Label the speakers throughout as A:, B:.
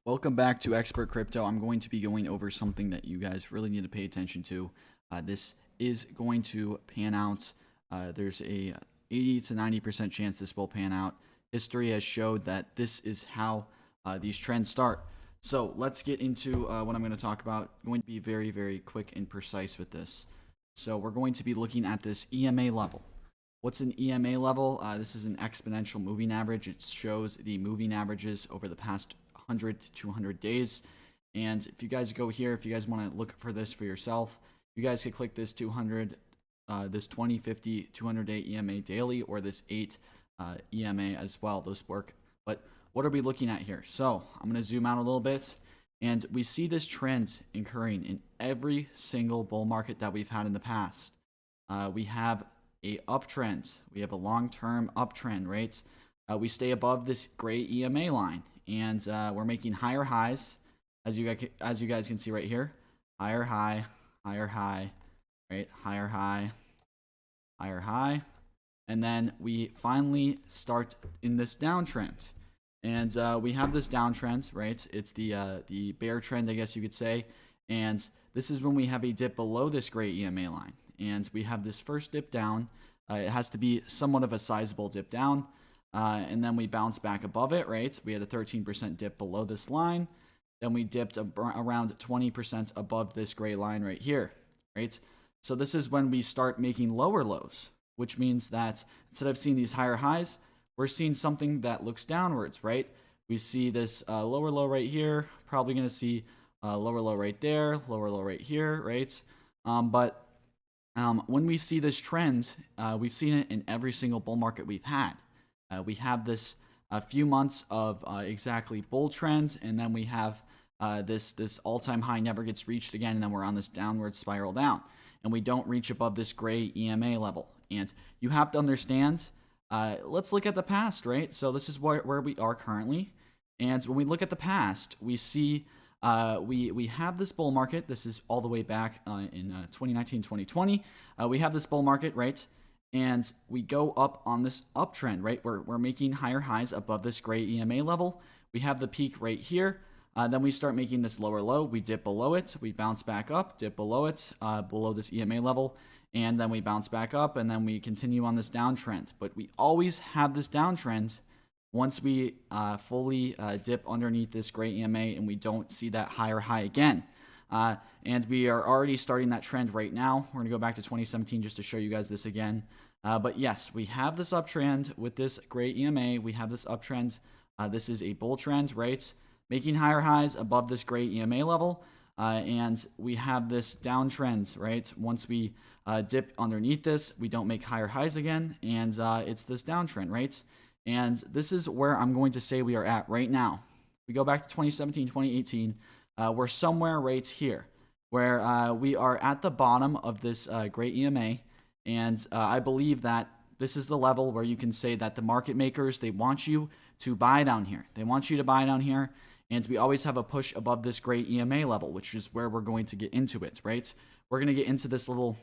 A: Welcome back to Expert Crypto. I'm going to be going over something that you guys really need to pay attention to. This is going to pan out. There's a 80 to 90% chance this will pan out. History has showed that this is how these trends start. So let's get into what I'm going to talk about. I'm going to be very, very quick and precise with this. So we're going to be looking at this EMA level. What's an EMA level? This is an exponential moving average. It shows the moving averages over the past 100 to 200 days. And if you guys go here, if you guys want to look for this for yourself, you guys can click this 200, this 20, 50, 200-day EMA daily, or this 8 EMA as well. Those work. But what are we looking at here? So I'm going to zoom out a little bit, and we see this trend occurring in every single bull market that we've had in the past. We have a uptrend. We have a long-term uptrend, right? We stay above this gray EMA line, and we're making higher highs, as you guys can see right here. Higher high, right? Higher high, and then we finally start in this downtrend. And we have this downtrend, right? It's the bear trend, I guess you could say. And this is when we have a dip below this gray EMA line, and we have this first dip down. It has to be somewhat of a sizable dip down. And then we bounce back above it, right? We had a 13% dip below this line. Then we dipped around 20% above this gray line right here, right? So this is when we start making lower lows, which means that instead of seeing these higher highs, we're seeing something that looks downwards, right? We see this lower low right here, probably going to see lower low right there, lower low right here, right? But when we see this trend, we've seen it in every single bull market we've had. We have this few months of exactly bull trends, and then we have this all-time high never gets reached again, and then we're on this downward spiral down, and we don't reach above this gray EMA level. And you have to understand, let's look at the past, right? So this is where we are currently, and when we look at the past, we see we have this bull market. This is all the way back in 2019, 2020. We have this bull market, right? And we go up on this uptrend, right? We're making higher highs above this gray EMA level. We have the peak right here. Then we start making this lower low. We dip below it. We bounce back up, dip below it, below this EMA level. And then we bounce back up, and then we continue on this downtrend. But we always have this downtrend once we fully dip underneath this gray EMA, and we don't see that higher high again. And we are already starting that trend right now. We're going to go back to 2017 just to show you guys this again. But yes, we have this uptrend with this gray EMA. We have this uptrend. This is a bull trend, right? Making higher highs above this gray EMA level. And we have this downtrend, right? Once we dip underneath this, we don't make higher highs again. And it's this downtrend, right? And this is where I'm going to say we are at right now. We go back to 2017, 2018. We're somewhere right here, where we are at the bottom of this gray EMA. And I believe that this is the level where you can say that the market makers, they want you to buy down here. They want you to buy down here. And we always have a push above this gray EMA level, which is where we're going to get into it, right? We're going to get into this little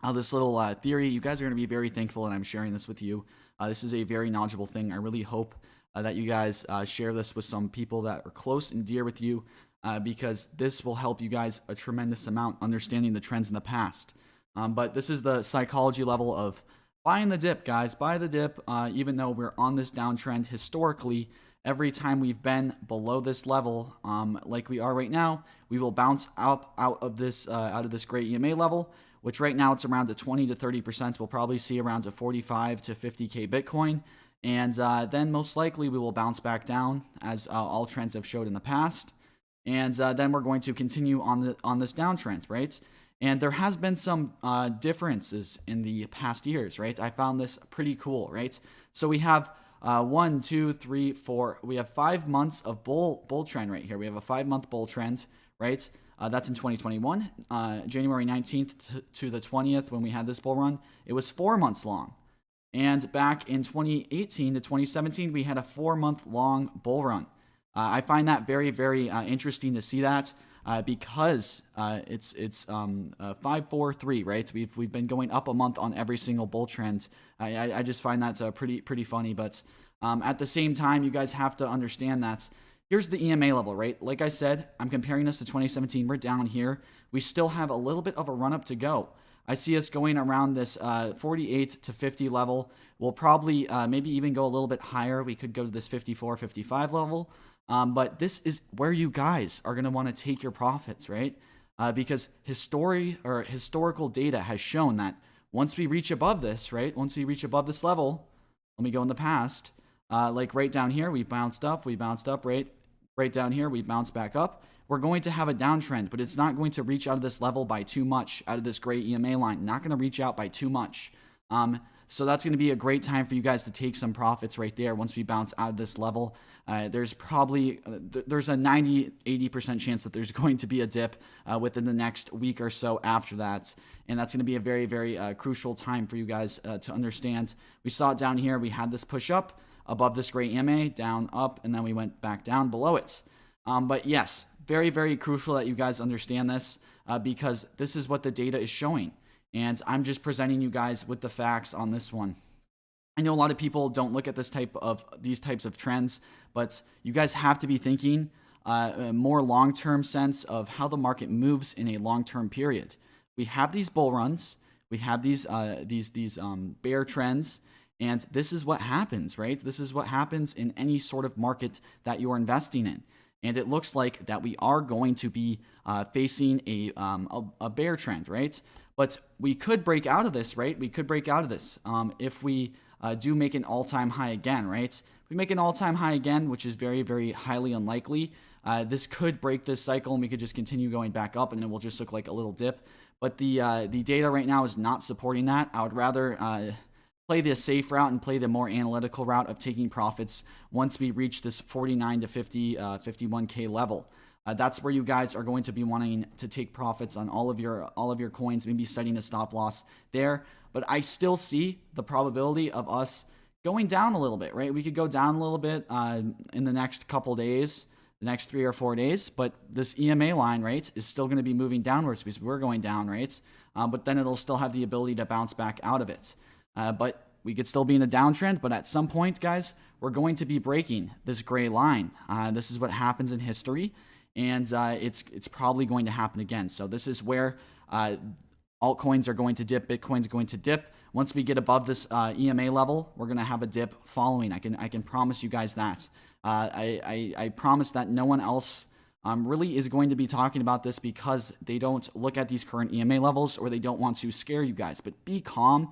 A: theory. You guys are going to be very thankful, and I'm sharing this with you. This is a very knowledgeable thing. I really hope that you guys share this with some people that are close and dear with you, because this will help you guys a tremendous amount understanding the trends in the past. But this is the psychology level of buying the dip, guys. Buy the dip, even though we're on this downtrend historically. Every time we've been below this level, like we are right now, we will bounce up out of this gray EMA level, which right now it's around the 20 to 30%. We'll probably see around a 45 to 50K Bitcoin. And then most likely we will bounce back down, as all trends have showed in the past. And then we're going to continue on this downtrend, right? And there has been some differences in the past years, right? I found this pretty cool, right? So we have 1, 2, 3, 4. We have 5 months of bull trend right here. We have a 5-month bull trend, right? That's in 2021, January 19th to the 20th when we had this bull run. It was 4 months long. And back in 2018 to 2017, we had a 4-month long bull run. I find that very, very interesting to see that. Because it's 5, 4, 3, right? We've been going up a month on every single bull trend. I just find that's pretty funny. But at the same time, you guys have to understand that here's the EMA level, right? Like I said, I'm comparing this to 2017. We're down here. We still have a little bit of a run up to go. I see us going around this 48 to 50 level. We'll probably maybe even go a little bit higher. We could go to this 54, 55 level. But this is where you guys are going to want to take your profits, right? Because historical data has shown that once we reach above this, right? Once we reach above this level, let me go in the past. Like right down here, we bounced up, right down here, we bounced back up. We're going to have a downtrend, but it's not going to reach out of this level by too much, out of this gray EMA line. Not going to reach out by too much. So that's going to be a great time for you guys to take some profits right there once we bounce out of this level. There's probably there's a 90-80% chance that there's going to be a dip within the next week or so after that, and that's going to be a very, very crucial time for you guys to understand. We saw it down here. We had this push up above this gray EMA, down, up, and then we went back down below it. But yes, very, very crucial that you guys understand this because this is what the data is showing. And I'm just presenting you guys with the facts on this one. I know a lot of people don't look at these types of trends, but you guys have to be thinking a more long-term sense of how the market moves in a long-term period. We have these bull runs, we have these bear trends, and this is what happens, right? This is what happens in any sort of market that you are investing in. And it looks like that we are going to be facing a bear trend, right? But we could break out of this, right? We could break out of this if we do make an all-time high again, right? If we make an all-time high again, which is very, very highly unlikely, this could break this cycle and we could just continue going back up and it will just look like a little dip. But the data right now is not supporting that. I would rather play the safe route and play the more analytical route of taking profits once we reach this 49 to 50, 51K level. That's where you guys are going to be wanting to take profits on all of your coins, maybe setting a stop loss there. But I still see the probability of us going down a little bit, right? We could go down a little bit in the next couple days, the next 3 or 4 days. But this EMA line, right, is still going to be moving downwards because we're going down, right? But then it'll still have the ability to bounce back out of it. But we could still be in a downtrend. But at some point, guys, we're going to be breaking this gray line. This is what happens in history. And it's probably going to happen again. So this is where altcoins are going to dip, Bitcoin's going to dip. Once we get above this EMA level, we're going to have a dip following. I can promise you guys that. I promise that no one else really is going to be talking about this because they don't look at these current EMA levels or they don't want to scare you guys. But be calm,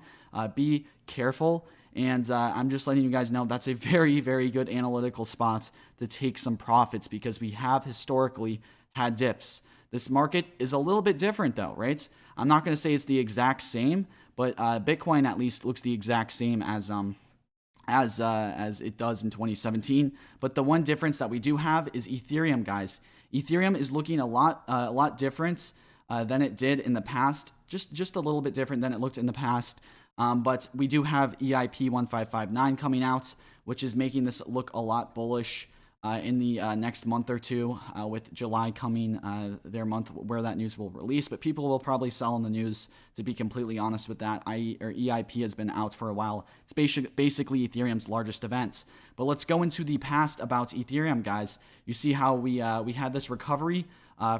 A: be careful. And I'm just letting you guys know that's a very, very good analytical spot to take some profits because we have historically had dips. This market is a little bit different though, right? I'm not going to say it's the exact same, but Bitcoin at least looks the exact same as it does in 2017. But the one difference that we do have is Ethereum, guys. Ethereum is looking a lot different than it did in the past. Just a little bit different than it looked in the past. But we do have EIP 1559 coming out, which is making this look a lot bullish in the next month or two, with July coming, their month where that news will release. But people will probably sell in the news, to be completely honest with that. EIP has been out for a while. It's basically Ethereum's largest event. But let's go into the past about Ethereum, guys. You see how we had this recovery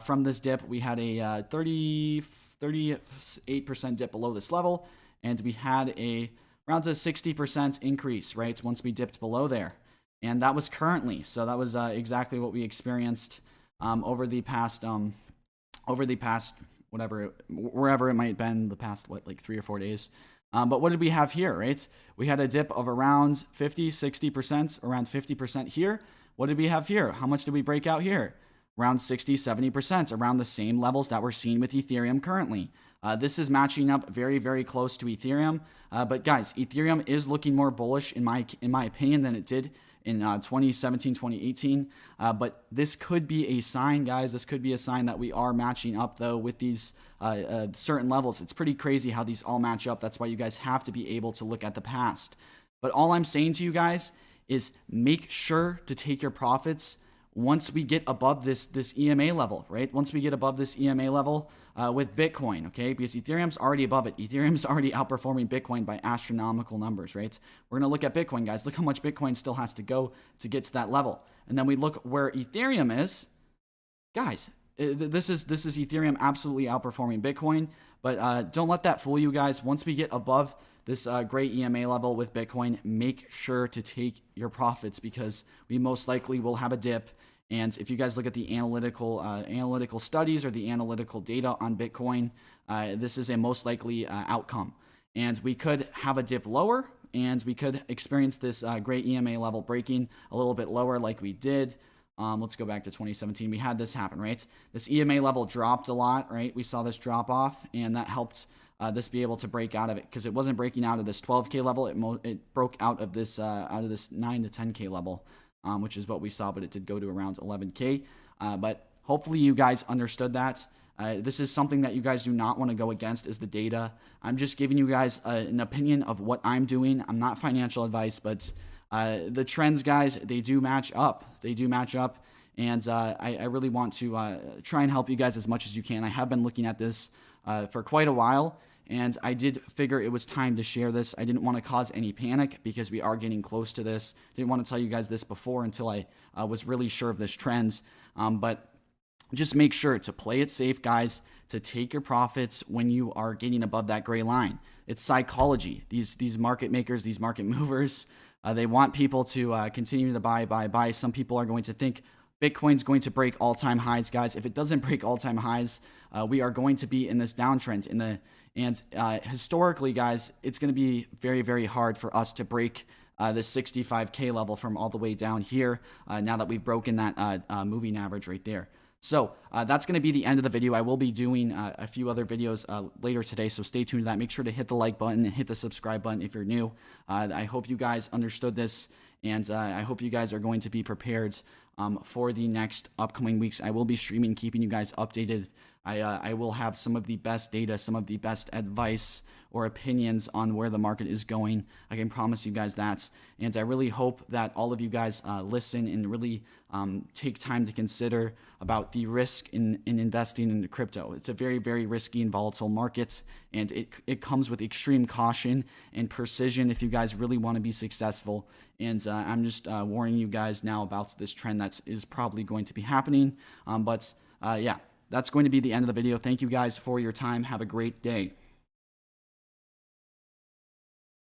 A: from this dip. We had a 38% dip below this level. And we had around a 60% increase, right, once we dipped below there. And that was currently. So that was exactly what we experienced over the past, whatever, wherever it might have been, the past, like 3 or 4 days. But what did we have here, right? We had a dip of around 50, 60%, around 50% here. What did we have here? How much did we break out here? Around 60, 70%, around the same levels that we're seeing with Ethereum currently. This is matching up very, very close to Ethereum. But guys, Ethereum is looking more bullish in my opinion than it did in 2017, 2018. But this could be a sign, guys. This could be a sign that we are matching up, though, with these certain levels. It's pretty crazy how these all match up. That's why you guys have to be able to look at the past. But all I'm saying to you guys is make sure to take your profits once we get above this EMA level, right? Once we get above this EMA level with Bitcoin, okay? Because Ethereum's already above it. Ethereum's already outperforming Bitcoin by astronomical numbers, right? We're going to look at Bitcoin, guys. Look how much Bitcoin still has to go to get to that level. And then we look where Ethereum is. Guys, this is Ethereum absolutely outperforming Bitcoin. But don't let that fool you guys. Once we get above this great EMA level with Bitcoin, make sure to take your profits because we most likely will have a dip. And if you guys look at the analytical studies or the analytical data on Bitcoin, this is a most likely outcome. And we could have a dip lower, and we could experience this great EMA level breaking a little bit lower like we did. Let's go back to 2017. We had this happen, right? This EMA level dropped a lot, right? We saw this drop off, and that helped this be able to break out of it because it wasn't breaking out of this 12K level. It broke out of this 9 to 10K level, which is what we saw, but it did go to around 11K. But hopefully you guys understood that. This is something that you guys do not want to go against is the data. I'm just giving you guys an opinion of what I'm doing. I'm not financial advice, but the trends, guys, they do match up. They do match up. And I really want to try and help you guys as much as you can. I have been looking at this for quite a while. And I did figure it was time to share this. I didn't want to cause any panic because we are getting close to this. Didn't want to tell you guys this before until I was really sure of this trends. But just make sure to play it safe, guys, to take your profits when you are getting above that gray line. It's psychology. These market makers, these market movers, they want people to continue to buy. Some people are going to think Bitcoin's going to break all-time highs, guys. If it doesn't break all-time highs, we are going to be in this downtrend. And historically, guys, it's going to be very, very hard for us to break the 65K level from all the way down here now that we've broken that moving average right there. So that's going to be the end of the video. I will be doing a few other videos later today, so stay tuned to that. Make sure to hit the like button and hit the subscribe button if you're new. I hope you guys understood this, and I hope you guys are going to be prepared for the next upcoming weeks. I will be streaming, keeping you guys updated. I will have some of the best data, some of the best advice or opinions on where the market is going. I can promise you guys that. And I really hope that all of you guys listen and really take time to consider about the risk in investing into crypto. It's a very, very risky and volatile market, and it comes with extreme caution and precision if you guys really want to be successful. And I'm just warning you guys now about this trend that is probably going to be happening. Yeah. That's going to be the end of the video. Thank you guys for your time. Have a great day.